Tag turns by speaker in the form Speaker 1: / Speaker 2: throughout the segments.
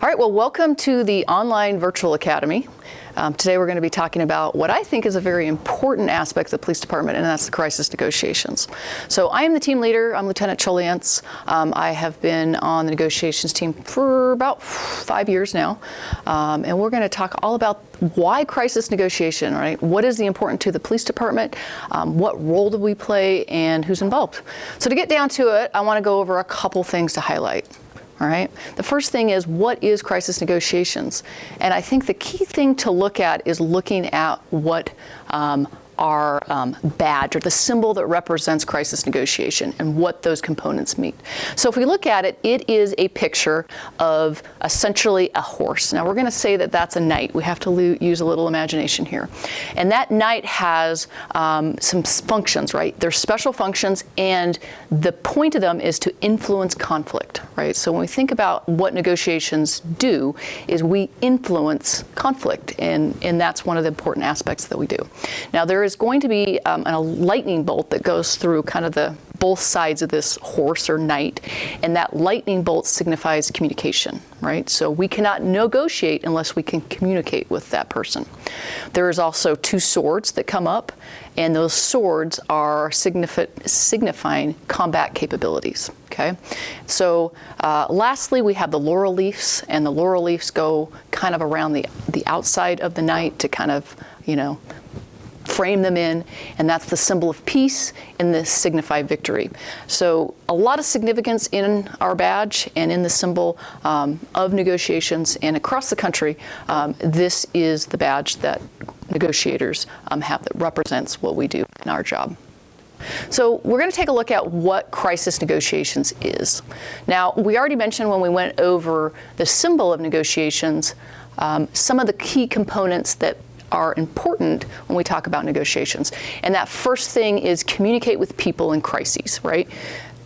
Speaker 1: All right, well, welcome to the online virtual academy. Today we're going to be talking about what I think is a very important aspect of the police department, and that's the crisis negotiations. So I am the team leader. I'm Lieutenant Choliance. I have been on the negotiations team for about 5 years now, and we're going to talk all about why crisis negotiation, right? What is the important to the police department? What role do we play, and who's involved? So to get down to it, I want to go over a couple things to highlight. All right. The first thing is, what is crisis negotiations? And I think the key thing to look at is looking at what our badge, or the symbol that represents crisis negotiation, and what those components mean. So if we look at it, it is a picture of essentially a horse. Now we're going to say that that's a knight. We have to use a little imagination here. And that knight has some functions, right? There's special functions, and the point of them is to influence conflict, right? So when we think about what negotiations do, is we influence conflict, and that's one of the important aspects that we do. Now there is going to be a lightning bolt that goes through kind of both sides of this horse or knight, and that lightning bolt signifies communication, right? So we cannot negotiate unless we can communicate with that person. There is also two swords that come up, and those swords are signifying combat capabilities, okay? So lastly, we have the laurel leaves, and the laurel leaves go kind of around the outside of the knight to kind of, frame them in, and that's the symbol of peace, and this signify victory. So a lot of significance in our badge and in the symbol of negotiations, and across the country, this is the badge that negotiators have that represents what we do in our job. So we're going to take a look at what crisis negotiations is. Now, we already mentioned when we went over the symbol of negotiations, some of the key components that are important when we talk about negotiations. And that first thing is communicate with people in crises, right?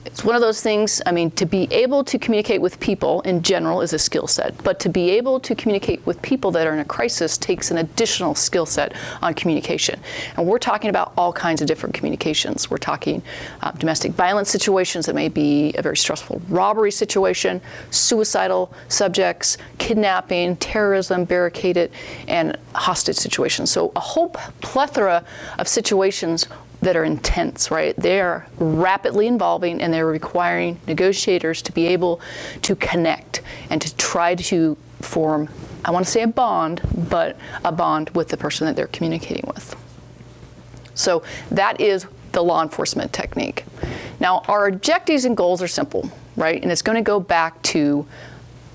Speaker 1: It's one of those things, to be able to communicate with people in general is a skill set, but to be able to communicate with people that are in a crisis takes an additional skill set on communication. And we're talking about all kinds of different communications. We're talking domestic violence situations that may be a very stressful robbery situation, suicidal subjects, kidnapping, terrorism, barricaded, and hostage situations. So a whole plethora of situations that are intense, right? They are rapidly evolving, and they're requiring negotiators to be able to connect and to try to form, I want to say a bond, but a bond with the person that they're communicating with. So that is the law enforcement technique. Now, our objectives and goals are simple, right? And it's going to go back to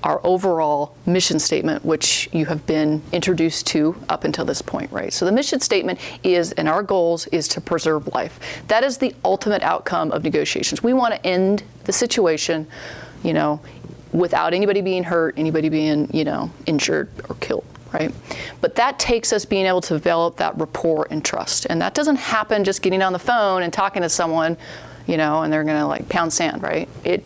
Speaker 1: our overall mission statement, which you have been introduced to up until this point, right? So the mission statement is, and our goals is to preserve life. That is the ultimate outcome of negotiations. We want to end the situation, without anybody being hurt, anybody being, injured or killed, right? But that takes us being able to develop that rapport and trust. And that doesn't happen just getting on the phone and talking to someone, and they're going to pound sand, right? It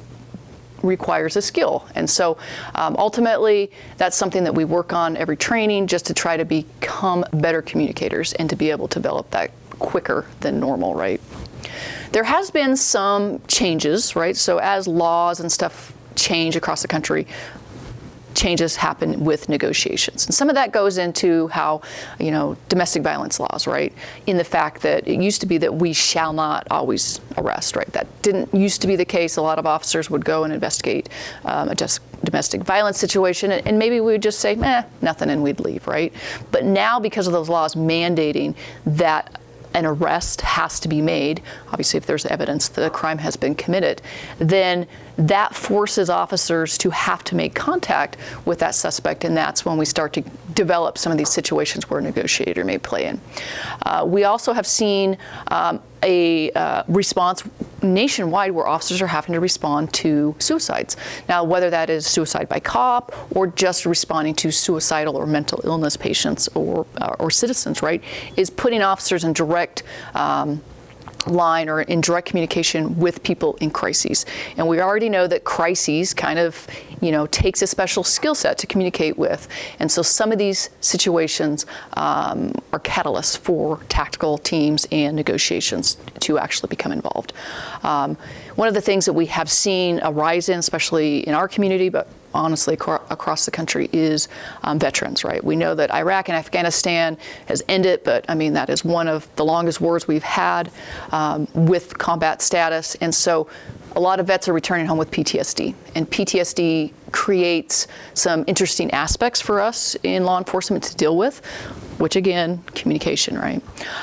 Speaker 1: requires a skill. And so ultimately, that's something that we work on every training, just to try to become better communicators and to be able to develop that quicker than normal, right? There has been some changes, right? So as laws and stuff change across the country, changes happen with negotiations. And some of that goes into how, domestic violence laws, right? In the fact that it used to be that we shall not always arrest, right? That didn't used to be the case. A lot of officers would go and investigate a domestic violence situation, and maybe we would just say, nothing, and we'd leave, right? But now, because of those laws mandating that an arrest has to be made, obviously if there's evidence that a crime has been committed, then that forces officers to have to make contact with that suspect, and that's when we start to develop some of these situations where a negotiator may play in. We also have seen a response nationwide where officers are having to respond to suicides. Now, whether that is suicide by cop or just responding to suicidal or mental illness patients or citizens, right, is putting officers in direct line or in direct communication with people in crises. And we already know that crises kind of, takes a special skill set to communicate with. And so some of these situations are catalysts for tactical teams and negotiations to actually become involved. One of the things that we have seen a rise in, especially in our community, but honestly across the country is veterans, right? We know that Iraq and Afghanistan has ended, but I mean, that is one of the longest wars we've had with combat status. And so a lot of vets are returning home with PTSD, and PTSD creates some interesting aspects for us in law enforcement to deal with, which again, communication, right?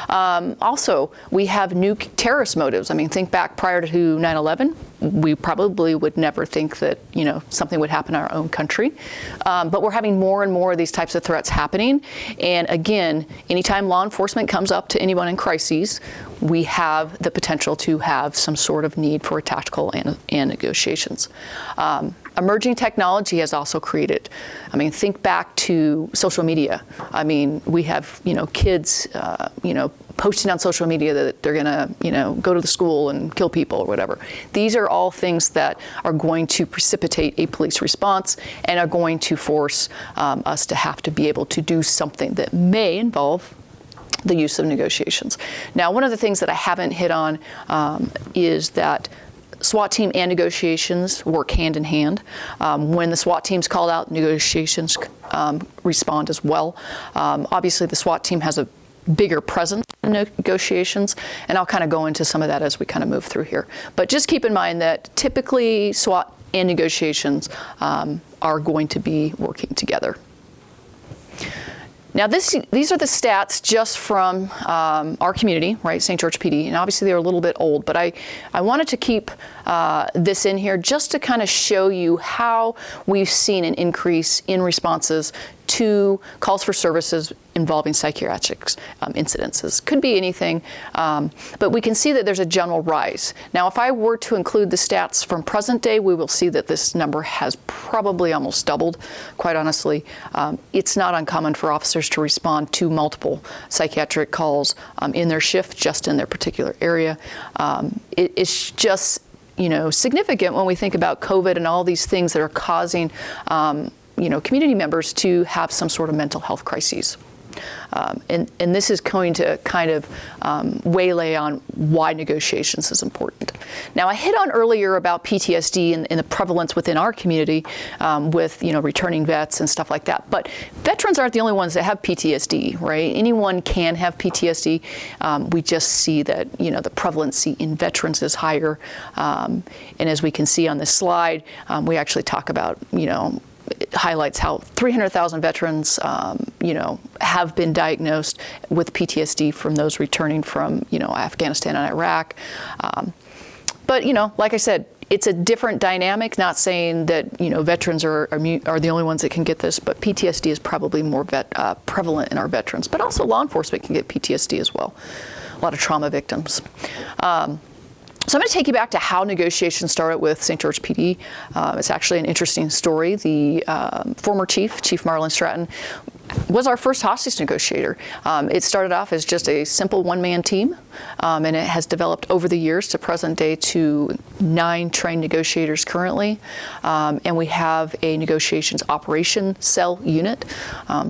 Speaker 1: Also, we have new terrorist motives. I mean, think back prior to 9/11, we probably would never think that, you know, something would happen in our own country. But we're having more and more of these types of threats happening. And again, anytime law enforcement comes up to anyone in crises, we have the potential to have some sort of need for tactical and negotiations. Emerging technology has also created, I mean, think back to social media. I mean, we have, you know, kids, you know, posting on social media that they're gonna, you know, go to the school and kill people or whatever. These are all things that are going to precipitate a police response and are going to force us to have to be able to do something that may involve the use of negotiations. Now, one of the things that I haven't hit on is that SWAT team and negotiations work hand in hand. When the SWAT team's called out, negotiations respond as well. Obviously, the SWAT team has a bigger presence in negotiations, and I'll kind of go into some of that as we kind of move through here. But just keep in mind that typically SWAT and negotiations are going to be working together. Now, these are the stats just from our community, right, St. George PD, and obviously they're a little bit old, but I wanted to keep this in here just to kind of show you how we've seen an increase in responses to calls for services involving psychiatric incidences. Could be anything, but we can see that there's a general rise. Now, if I were to include the stats from present day, we will see that this number has probably almost doubled, quite honestly. It's not uncommon for officers to respond to multiple psychiatric calls in their shift, just in their particular area. It's just, you know, significant when we think about COVID and all these things that are causing you know, community members to have some sort of mental health crises. And this is going to kind of waylay on why negotiations is important. Now, I hit on earlier about PTSD and the prevalence within our community with, you know, returning vets and stuff like that. But veterans aren't the only ones that have PTSD, right? Anyone can have PTSD. We just see that, you know, the prevalency in veterans is higher. And as we can see on this slide, we actually talk about, you know, it highlights how 300,000 veterans, you know, have been diagnosed with PTSD from those returning from, you know, Afghanistan and Iraq. But, you know, like I said, it's a different dynamic, not saying that, you know, veterans are the only ones that can get this, but PTSD is probably more prevalent in our veterans. But also law enforcement can get PTSD as well. A lot of trauma victims. So I'm going to take you back to how negotiations started with St. George PD. It's actually an interesting story. The former chief, Chief Marlon Stratton, was our first hostage negotiator. It started off as just a simple one-man team, and it has developed over the years to present day to 9 trained negotiators currently, and we have a negotiations operation cell unit.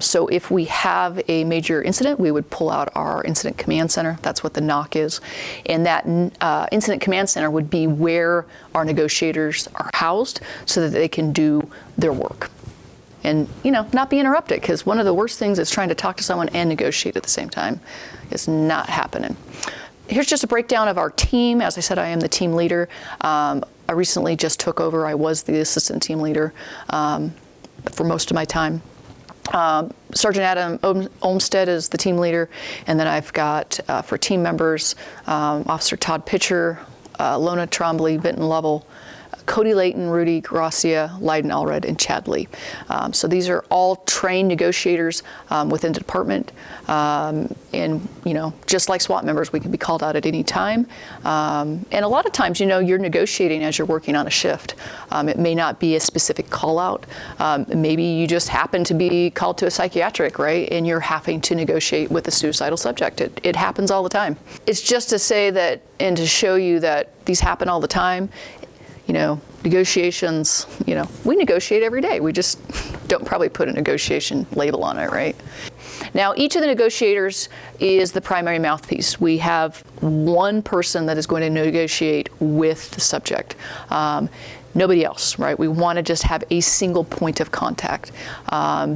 Speaker 1: So if we have a major incident, we would pull out our incident command center. That's what the NOC is, and that incident command center would be where our negotiators are housed so that they can do their work. And, you know, not be interrupted, because one of the worst things is trying to talk to someone and negotiate at the same time. It's not happening. Here's just a breakdown of our team. As I said, I am the team leader. I recently just took over. I was the assistant team leader for most of my time. Sergeant Adam Olmstead is the team leader, and then I've got, for team members, Officer Todd Pitcher, Lona Trombley, Benton Lovell, Cody Layton, Rudy Gracia, Leiden Allred, and Chad Lee. So these are all trained negotiators within the department. And, you know, just like SWAT members, we can be called out at any time. And a lot of times, you know, you're negotiating as you're working on a shift. It may not be a specific call out. Maybe you just happen to be called to a psychiatric, right? And you're having to negotiate with a suicidal subject. It happens all the time. It's just to say that, and to show you that these happen all the time. You know, negotiations, you know, we negotiate every day. We just don't probably put a negotiation label on it, right? Now, each of the negotiators is the primary mouthpiece. We have one person that is going to negotiate with the subject. Nobody else, right? We want to just have a single point of contact.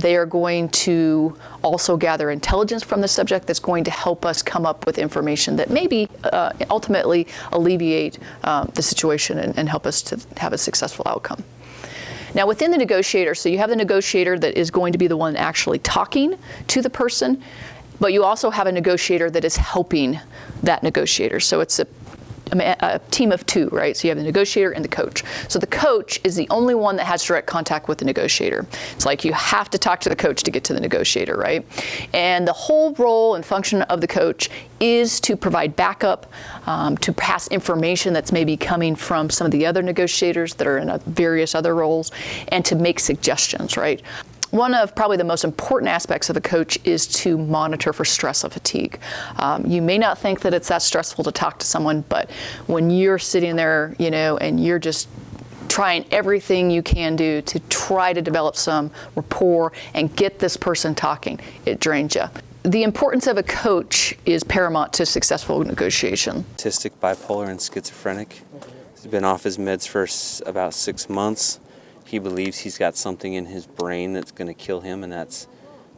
Speaker 1: They are going to also gather intelligence from the subject that's going to help us come up with information that maybe ultimately alleviate the situation and help us to have a successful outcome. Now within the negotiator, so you have the negotiator that is going to be the one actually talking to the person, but you also have a negotiator that is helping that negotiator. So it's a team of two, right? So you have the negotiator and the coach. So the coach is the only one that has direct contact with the negotiator. It's like you have to talk to the coach to get to the negotiator, right? And the whole role and function of the coach is to provide backup, to pass information that's maybe coming from some of the other negotiators that are in various other roles, and to make suggestions, right? One of probably the most important aspects of a coach is to monitor for stress and fatigue. You may not think that it's that stressful to talk to someone, but when you're sitting there, and you're just trying everything you can do to try to develop some rapport and get this person talking, it drains you. The importance of a coach is paramount to successful negotiation.
Speaker 2: Autistic, bipolar, and schizophrenic. He's been off his meds for about 6 months. He believes he's got something in his brain that's going to kill him, and that's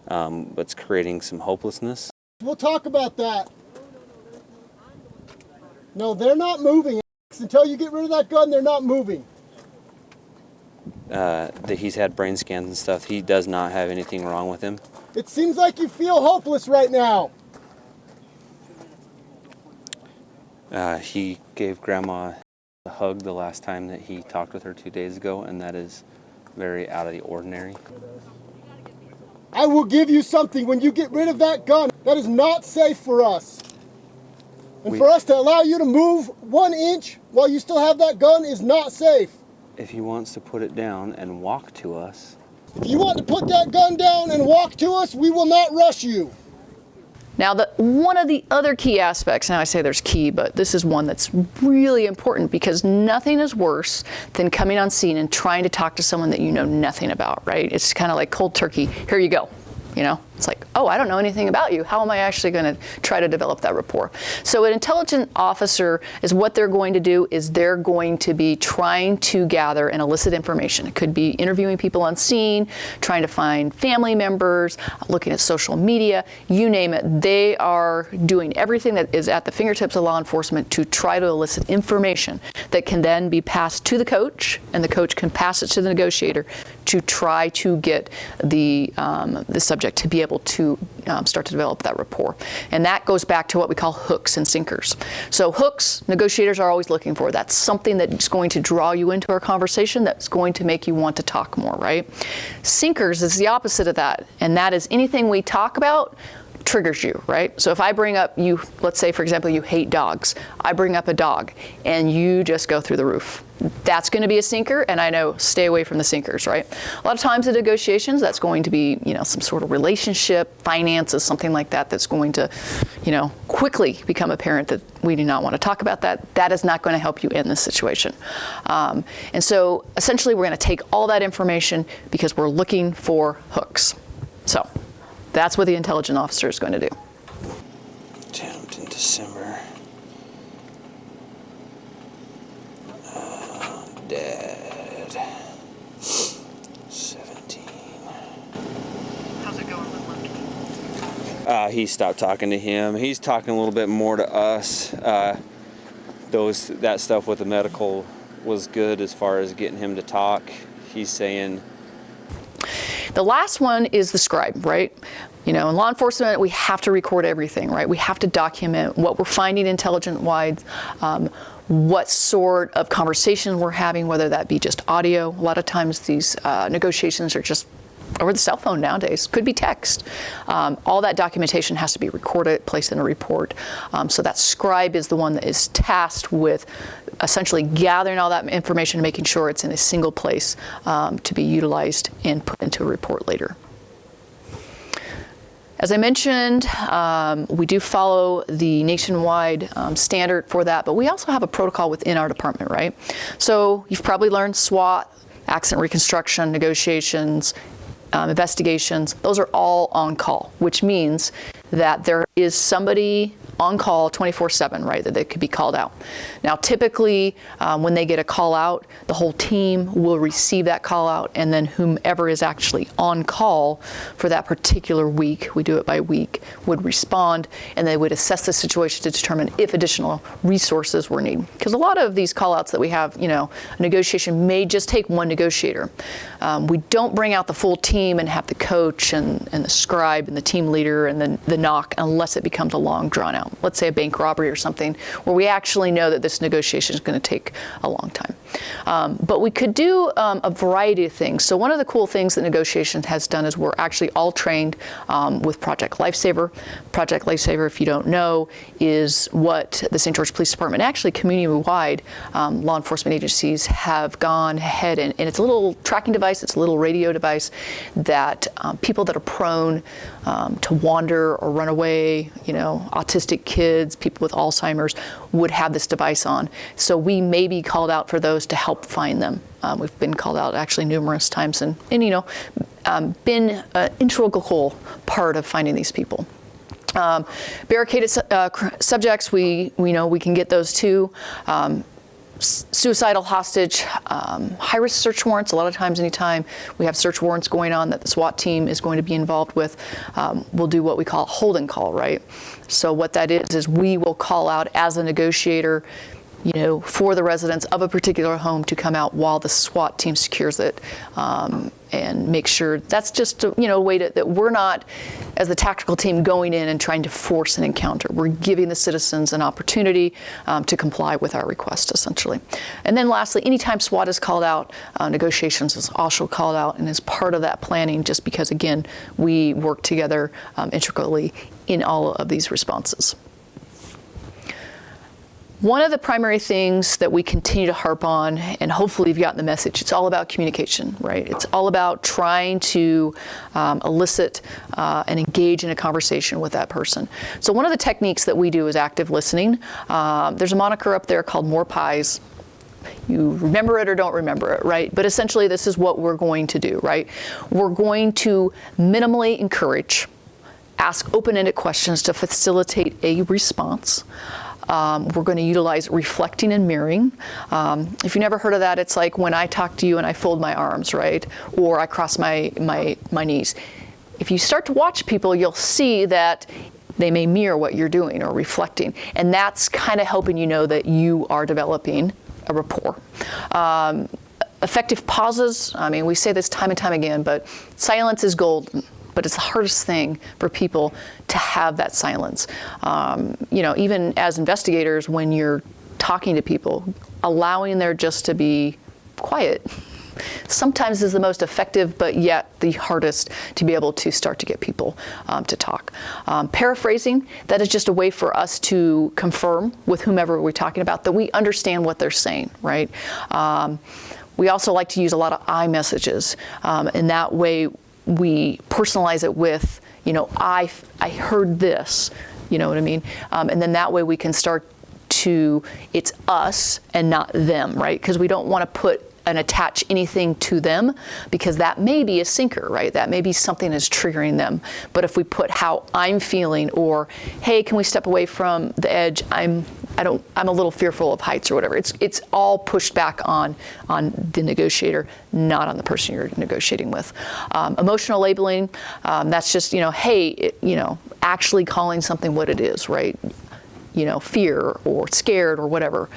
Speaker 2: what's creating some hopelessness.
Speaker 3: We'll talk about that. No, they're not moving. Until you get rid of that gun, they're not moving.
Speaker 2: That he's had brain scans and stuff. He does not have anything wrong with him.
Speaker 3: It seems like you feel hopeless right now.
Speaker 2: He gave Grandma a hug the last time that he talked with her 2 days ago, and that is very out of the ordinary.
Speaker 3: I will give you something when you get rid of that gun. That is not safe for us. And for us to allow you to move 1 inch while you still have that gun is not safe.
Speaker 2: If he wants to put it down and walk to us.
Speaker 3: If you want to put that gun down and walk to us, we will not rush you.
Speaker 1: Now, one of the other key aspects, now I say there's key, but this is one that's really important, because nothing is worse than coming on scene and trying to talk to someone that you know nothing about, right? It's kind of like cold turkey. Here you go. It's like, oh, I don't know anything about you. How am I actually going to try to develop that rapport? So an intelligent officer is what they're going to do is they're going to be trying to gather and elicit information. It could be interviewing people on scene, trying to find family members, looking at social media, you name it. They are doing everything that is at the fingertips of law enforcement to try to elicit information that can then be passed to the coach, and the coach can pass it to the negotiator to try to get the subject to be able to start to develop that rapport. And that goes back to what we call hooks and sinkers. So hooks, negotiators are always looking for. That's something that's going to draw you into our conversation, that's going to make you want to talk more, right? Sinkers is the opposite of that, and that is anything we talk about triggers you, right? So if I bring up let's say, for example, you hate dogs. I bring up a dog, and you just go through the roof. That's going to be a sinker, and I know stay away from the sinkers, right? A lot of times in negotiations, that's going to be, some sort of relationship, finances, something like that, that's going to, quickly become apparent that we do not want to talk about that. That is not going to help you in this situation. And so essentially, we're going to take all that information because we're looking for hooks. So that's what the intelligent officer is going to do.
Speaker 2: Attempt in December. Dad. 17.
Speaker 1: How's it going with Luke?
Speaker 2: He stopped talking to him. He's talking a little bit more to us. That stuff with the medical was good as far as getting him to talk. He's saying.
Speaker 1: The last one is the scribe, right? In law enforcement, we have to record everything, right? We have to document what we're finding intelligence-wise, what sort of conversations we're having, whether that be just audio. A lot of times these negotiations are just over the cell phone nowadays, could be text. All that documentation has to be recorded, placed in a report. So that scribe is the one that is tasked with essentially gathering all that information and making sure it's in a single place to be utilized and put into a report later. As I mentioned, we do follow the nationwide standard for that, but we also have a protocol within our department, right? So you've probably learned SWAT, accident reconstruction, negotiations, investigations. Those are all on call, which means that there is somebody on call 24/7, right, that they could be called out. Now, typically, when they get a call out, the whole team will receive that call out, and then whomever is actually on call for that particular week, we do it by week, would respond, and they would assess the situation to determine if additional resources were needed. Because a lot of these call outs that we have, a negotiation may just take one negotiator. We don't bring out the full team and have the coach and the scribe and the team leader and the knock unless it becomes a long drawn out, let's say a bank robbery or something, where we actually know that this negotiation is going to take a long time. But we could do a variety of things. So one of the cool things that negotiation has done is we're actually all trained with Project Lifesaver. Project Lifesaver, if you don't know, is what the St. George Police Department, actually community-wide law enforcement agencies have gone ahead and it's a little tracking device, it's a little radio device that people that are prone to wander or run away, autistic kids, people with Alzheimer's would have this device on. So we may be called out for those to help find them. We've been called out actually numerous times and been an integral part of finding these people. Barricaded subjects, we know we can get those too. Suicidal hostage, high-risk search warrants. A lot of times, anytime we have search warrants going on that the SWAT team is going to be involved with, we'll do what we call a hold and call, right? So what that is we will call out as a negotiator, for the residents of a particular home to come out while the SWAT team secures it, and make sure that's just a way that we're not, as the tactical team, going in and trying to force an encounter. We're giving the citizens an opportunity to comply with our request, essentially. And then lastly, anytime SWAT is called out, negotiations is also called out and is part of that planning, just because, again, we work together integrally in all of these responses. One of the primary things that we continue to harp on, and hopefully you've gotten the message, it's all about communication, right? It's all about trying to elicit and engage in a conversation with that person. So one of the techniques that we do is active listening. There's a moniker up there called More Pies. You remember it or don't remember it, right? But essentially this is what we're going to do, right? We're going to minimally encourage, ask open-ended questions to facilitate a response. We're going to utilize reflecting and mirroring. If you never heard of that, it's like when I talk to you and I fold my arms, right? Or I cross my knees. If you start to watch people, you'll see that they may mirror what you're doing or reflecting. And that's kind of helping you know that you are developing a rapport. Effective pauses, we say this time and time again, but silence is golden. But it's the hardest thing for people to have that silence. Even as investigators, when you're talking to people, allowing there just to be quiet sometimes is the most effective, but yet the hardest to be able to start to get people to talk. Paraphrasing, that is just a way for us to confirm with whomever we're talking about that we understand what they're saying, right? We also like to use a lot of I messages. In that way, we personalize it with, I heard this, you know what I mean? And then that way we can start to, it's us and not them, right? Because we don't want to put and attach anything to them, because that may be a sinker, right? That may be something that's triggering them. But if we put how I'm feeling, or, hey, can we step away from the edge? I'm a little fearful of heights or whatever. It's all pushed back on the negotiator, not on the person you're negotiating with. Emotional labeling, that's just, hey, actually calling something what it is, right? Fear or scared or whatever.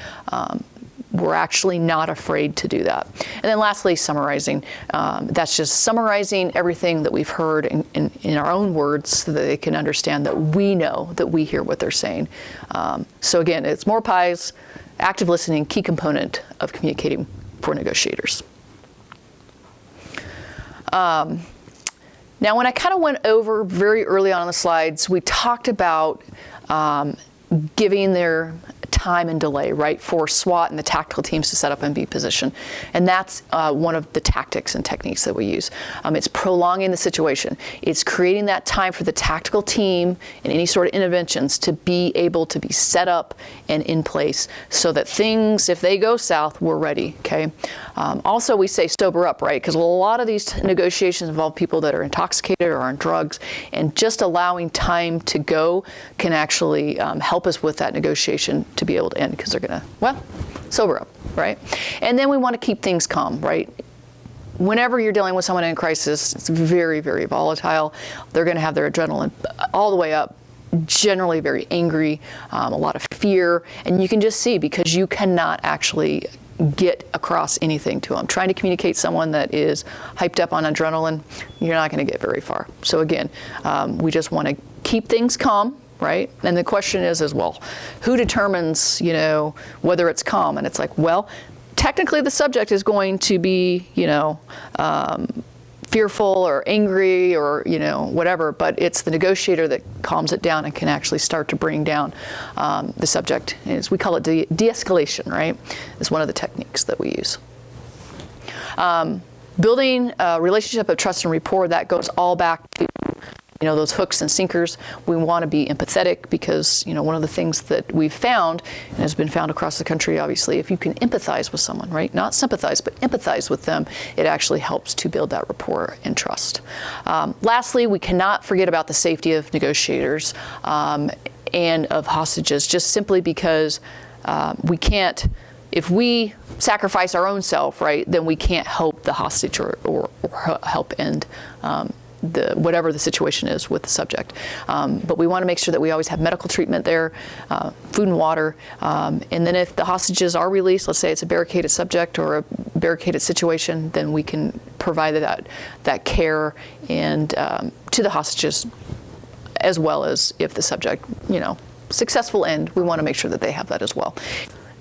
Speaker 1: We're actually not afraid to do that. And then lastly, summarizing. That's just summarizing everything that we've heard in our own words so that they can understand that we know that we hear what they're saying. So again, it's more pies, active listening, key component of communicating for negotiators. Now, when I kind of went over very early on in the slides, we talked about giving their time and delay, right, for SWAT and the tactical teams to set up and be positioned. And that's one of the tactics and techniques that we use. It's prolonging the situation. It's creating that time for the tactical team and any sort of interventions to be able to be set up and in place so that things, if they go south, we're ready, okay? Also, we say sober up, right? Because a lot of these negotiations involve people that are intoxicated or on drugs, and just allowing time to go can actually help us with that negotiation to be able to end, because they're gonna, well, sober up, right? And then we want to keep things calm, right? Whenever you're dealing with someone in crisis, it's very, very volatile. They're gonna have their adrenaline all the way up, generally very angry, a lot of fear, and you can just see, because you cannot actually get across anything to them. Trying to communicate someone that is hyped up on adrenaline, you're not going to get very far. So again, we just want to keep things calm, right? And the question is as well, who determines, you know, whether it's calm? And it's like, well, technically the subject is going to be, you know, fearful or angry or, you know, whatever, but it's the negotiator that calms it down and can actually start to bring down the subject. We call it de-escalation, right? It's one of the techniques that we use. Building a relationship of trust and rapport, that goes all back to, you know, those hooks and sinkers. We want to be empathetic because, you know, one of the things that we've found, and has been found across the country, obviously, if you can empathize with someone, right? Not sympathize, but empathize with them, it actually helps to build that rapport and trust. Lastly, we cannot forget about the safety of negotiators and of hostages, just simply because we can't, if we sacrifice our own self, right, then we can't help the hostage or help end whatever the situation is with the subject. But we want to make sure that we always have medical treatment there, food and water, and then if the hostages are released, let's say it's a barricaded subject or a barricaded situation, then we can provide that care and to the hostages, as well as if the subject, you know, successful end, we want to make sure that they have that as well.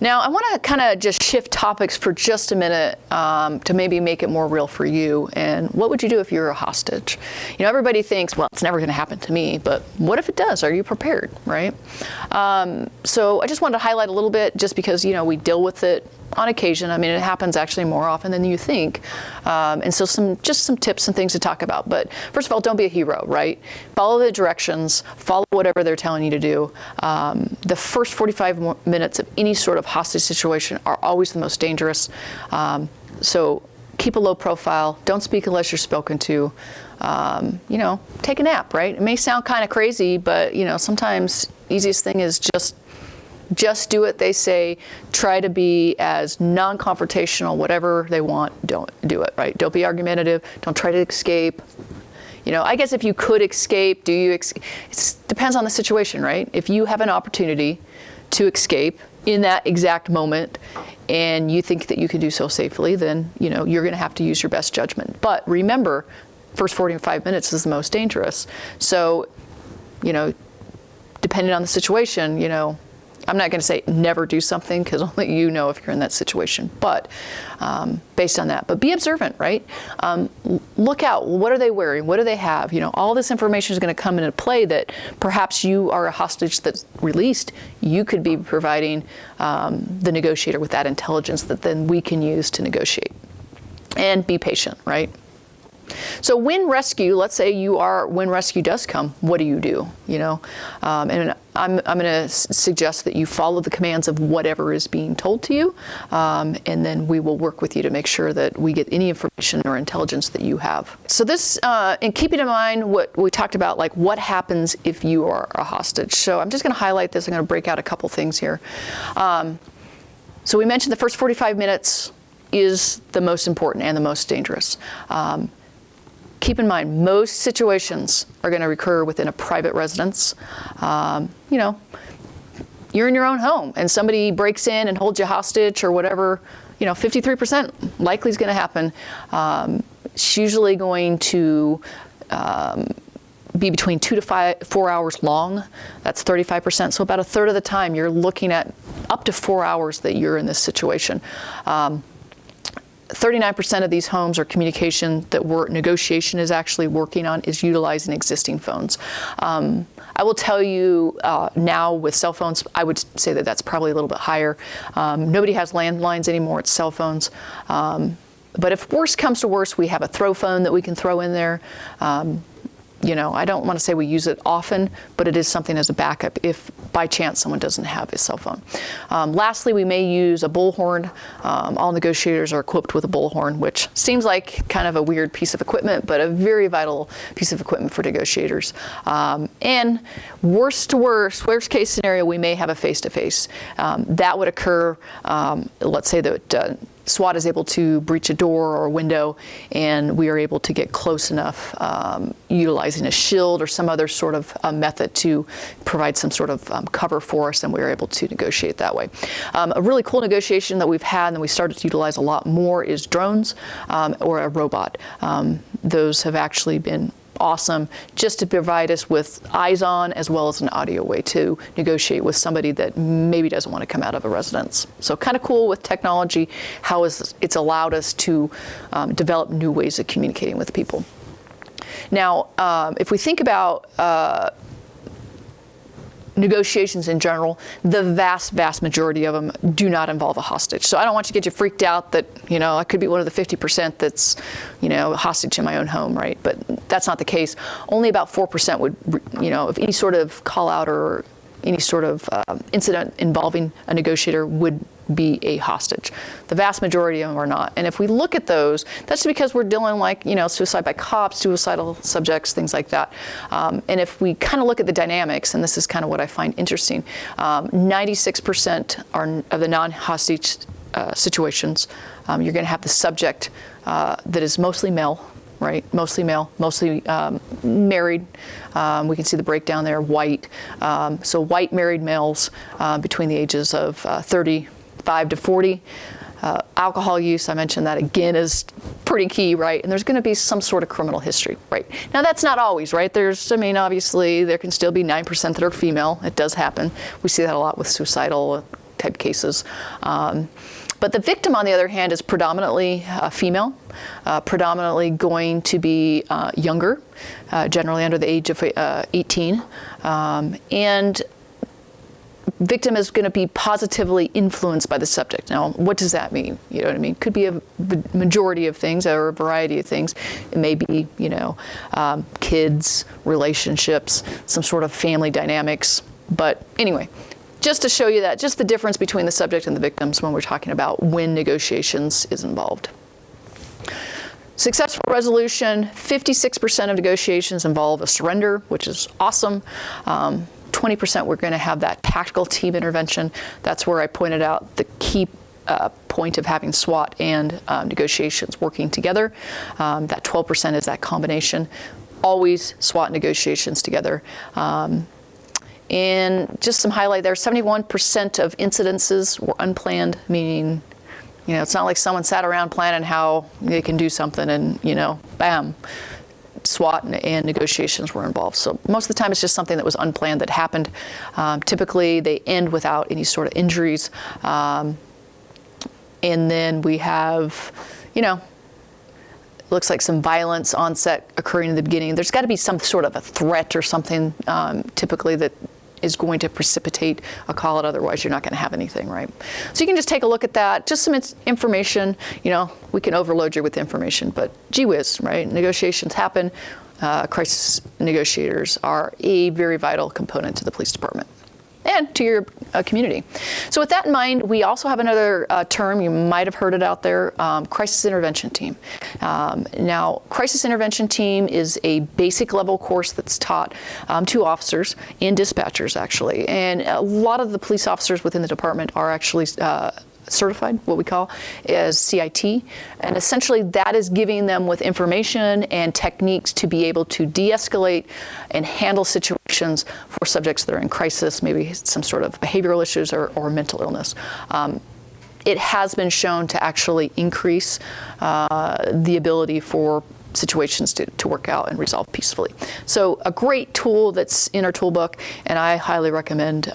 Speaker 1: Now, I want to kind of just shift topics for just a minute to maybe make it more real for you. And what would you do if you're a hostage? You know, everybody thinks, well, it's never going to happen to me, but what if it does? Are you prepared, right? So I just wanted to highlight a little bit just because, you know, we deal with it on occasion. I mean, it happens actually more often than you think. And so some tips and things to talk about. But first of all, don't be a hero, right? Follow the directions, follow whatever they're telling you to do. The first 45 minutes of any sort of hostage situation are always the most dangerous. So keep a low profile. Don't speak unless you're spoken to. You know, take a nap, right? It may sound kind of crazy, but, you know, sometimes easiest thing is just do what they say. Try to be as non-confrontational, whatever they want, don't do it, right? Don't be argumentative. Don't try to escape. You know, I guess if you could escape, it depends on the situation, right? If you have an opportunity to escape in that exact moment and you think that you can do so safely, then, you know, you're going to have to use your best judgment. But remember, first 45 minutes is the most dangerous. So, you know, depending on the situation, you know, I'm not going to say never do something because only you know if you're in that situation, but based on that. But be observant, right? Look out. What are they wearing? What do they have? You know, all this information is going to come into play that perhaps you are a hostage that's released. You could be providing the negotiator with that intelligence that then we can use to negotiate. And be patient, right? So when rescue, let's say when rescue does come, what do you do? You know, and I'm going to suggest that you follow the commands of whatever is being told to you, and then we will work with you to make sure that we get any information or intelligence that you have. So this, and keeping in mind what we talked about, like what happens if you are a hostage. So I'm just going to highlight this. I'm going to break out a couple things here. So we mentioned the first 45 minutes is the most important and the most dangerous. Keep in mind, most situations are going to occur within a private residence. You know, you're in your own home and somebody breaks in and holds you hostage or whatever, you know, 53% likely is going to happen. It's usually going to be between 2 to 4 hours long. That's 35%. So about a third of the time you're looking at up to 4 hours that you're in this situation. 39% of these homes or communication that negotiation is actually working on is utilizing existing phones. I will tell you now with cell phones, I would say that that's probably a little bit higher. Nobody has landlines anymore, it's cell phones. But if worse comes to worse, we have a throw phone that we can throw in there. You know, I don't want to say we use it often, but it is something as a backup if by chance someone doesn't have a cell phone. Lastly, we may use a bullhorn. All negotiators are equipped with a bullhorn, which seems like kind of a weird piece of equipment, but a very vital piece of equipment for negotiators. And worst case scenario, we may have a face-to-face. That would occur, let's say that SWAT is able to breach a door or a window, and we are able to get close enough utilizing a shield or some other sort of method to provide some sort of cover for us, and we are able to negotiate that way. A really cool negotiation that we've had and that we started to utilize a lot more is drones or a robot. Those have actually been awesome just to provide us with eyes on as well as an audio way to negotiate with somebody that maybe doesn't want to come out of a residence. So kind of cool with technology how it's allowed us to develop new ways of communicating with people. Now, if we think about negotiations in general, the vast majority of them do not involve a hostage. So I don't want you to get you freaked out that, you know, I could be one of the 50% that's, you know, hostage in my own home, right? But that's not the case. Only about 4% would, you know, if any sort of call out or any sort of incident involving a negotiator would be a hostage. The vast majority of them are not. And if we look at those, that's because we're dealing like, you know, suicide by cops, suicidal subjects, things like that. And if we kind of look at the dynamics, and this is kind of what I find interesting, 96% of the non-hostage situations, you're going to have the subject that is mostly male, right? Mostly male, mostly married. We can see the breakdown there, white. So white married males between the ages of 35 to 40. Alcohol use, I mentioned that again, is pretty key, right? And there's going to be some sort of criminal history, right? Now that's not always, right? I mean, obviously there can still be 9% that are female. It does happen. We see that a lot with suicidal type cases. But the victim, on the other hand, is predominantly female, predominantly going to be younger, generally under the age of 18. And victim is going to be positively influenced by the subject. Now, what does that mean? You know what I mean? Could be a majority of things or a variety of things. It may be, you know, kids, relationships, some sort of family dynamics. But anyway, just to show you that, just the difference between the subject and the victims when we're talking about when negotiations is involved. Successful resolution, 56% of negotiations involve a surrender, which is awesome. 20% we're going to have that tactical team intervention. That's where I pointed out the key point of having SWAT and negotiations working together. That 12% is that combination. Always SWAT negotiations together. And just some highlight there, 71% of incidences were unplanned, meaning, you know, it's not like someone sat around planning how they can do something and, you know, bam, SWAT and negotiations were involved. So most of the time it's just something that was unplanned that happened. Typically they end without any sort of injuries. And then we have, you know, looks like some violence onset occurring in the beginning. There's got to be some sort of a threat or something typically that is going to precipitate a call out, otherwise you're not going to have anything, right? So you can just take a look at that, just some information. You know, we can overload you with information, but gee whiz, right? Negotiations happen. Crisis negotiators are a very vital component to the police department and to your community. So with that in mind, we also have another term, you might have heard it out there, crisis intervention team. Now, crisis intervention team is a basic level course that's taught to officers and dispatchers, actually. And a lot of the police officers within the department are actually certified, what we call as CIT, and essentially that is giving them with information and techniques to be able to de-escalate and handle situations for subjects that are in crisis, maybe some sort of behavioral issues or mental illness. It has been shown to actually increase the ability for situations to work out and resolve peacefully. So a great tool that's in our toolbook, and I highly recommend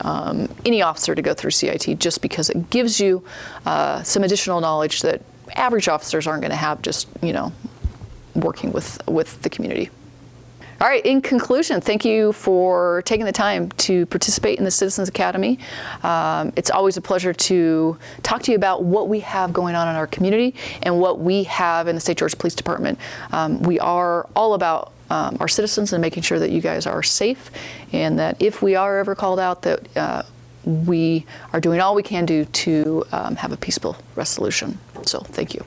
Speaker 1: any officer to go through CIT just because it gives you some additional knowledge that average officers aren't going to have just, working with the community. All right, in conclusion, thank you for taking the time to participate in the Citizens Academy. It's always a pleasure to talk to you about what we have going on in our community and what we have in the St. George Police Department. We are all about our citizens and making sure that you guys are safe, and that if we are ever called out, that we are doing all we can do to have a peaceful resolution. So thank you.